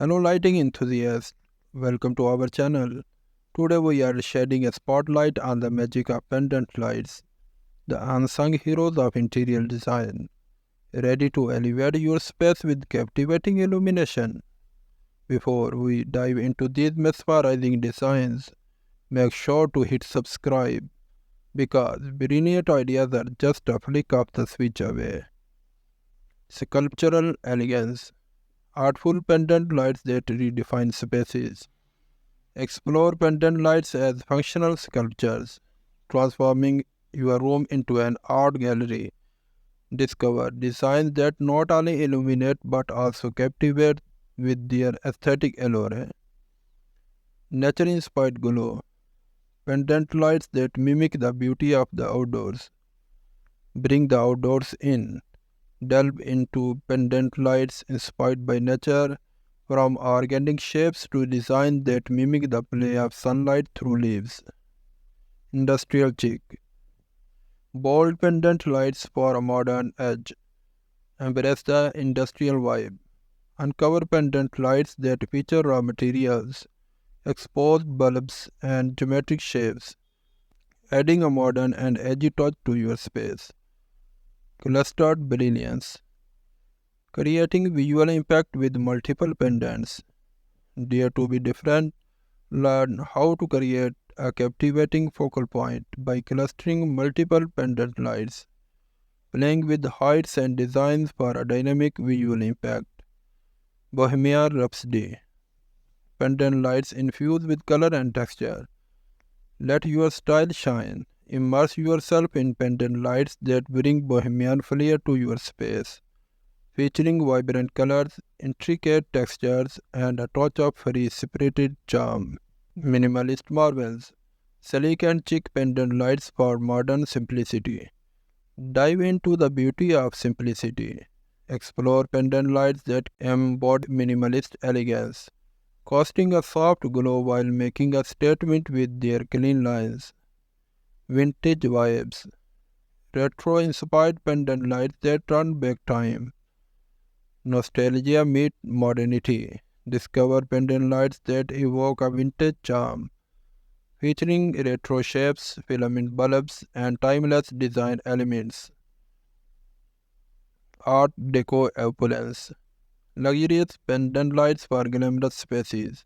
Hello lighting enthusiasts, welcome to our channel. Today we are shedding a spotlight on the magic of pendant lights, the unsung heroes of interior design, ready to elevate your space with captivating illumination. Before we dive into these mesmerizing designs, make sure to hit subscribe because brilliant ideas are just a flick of the switch away. Sculptural elegance, artful pendant lights that redefine spaces. Explore pendant lights as functional sculptures, transforming your room into an art gallery. Discover designs that not only illuminate but also captivate with their aesthetic allure. Nature inspired glow, pendant lights that mimic the beauty of the outdoors. Bring the outdoors in. Delve into pendant lights inspired by nature, from organic shapes to designs that mimic the play of sunlight through leaves. Industrial chic. Bold pendant lights for a modern edge. Embrace the industrial vibe. Uncover pendant lights that feature raw materials, exposed bulbs, and geometric shapes, adding a modern and edgy touch to your space. Clustered brilliance. Creating visual impact with multiple pendants. Dare to be different. Learn how to create a captivating focal point by clustering multiple pendant lights, playing with heights and designs for a dynamic visual impact. Bohemian Rhapsody. Pendant lights infused with color and texture. Let your style shine. Immerse yourself in pendant lights that bring bohemian flair to your space, featuring vibrant colors, intricate textures, and a touch of free-spirited charm. Minimalist marvels. Sleek and chic pendant lights for modern simplicity. Dive into the beauty of simplicity. Explore pendant lights that embody minimalist elegance, casting a soft glow while making a statement with their clean lines. Vintage vibes. Retro-inspired pendant lights that turn back time. Nostalgia meet modernity. Discover pendant lights that evoke a vintage charm, featuring retro shapes, filament bulbs, and timeless design elements. Art Deco opulence. Luxurious pendant lights for glamorous spaces.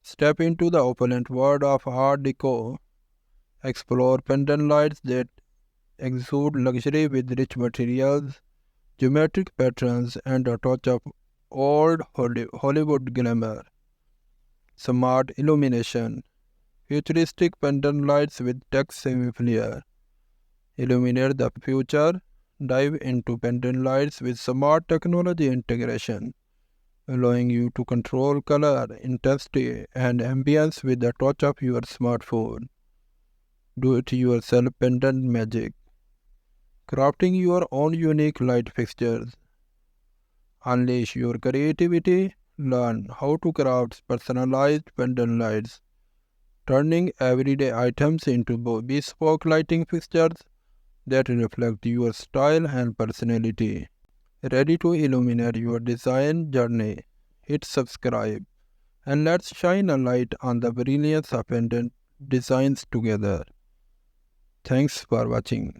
Step into the opulent world of Art Deco. Explore pendant lights that exude luxury with rich materials, geometric patterns, and a touch of old Hollywood glamour. Smart illumination. Futuristic pendant lights with tech-savvy flair. Illuminate the future. Dive into pendant lights with smart technology integration, allowing you to control color, intensity, and ambience with the touch of your smartphone. Do-it-yourself pendant magic. Crafting your own unique light fixtures. Unleash your creativity. Learn how to craft personalized pendant lights, turning everyday items into bespoke lighting fixtures that reflect your style and personality. Ready to illuminate your design journey? Hit subscribe and let's shine a light on the brilliance of pendant designs together. Thanks for watching.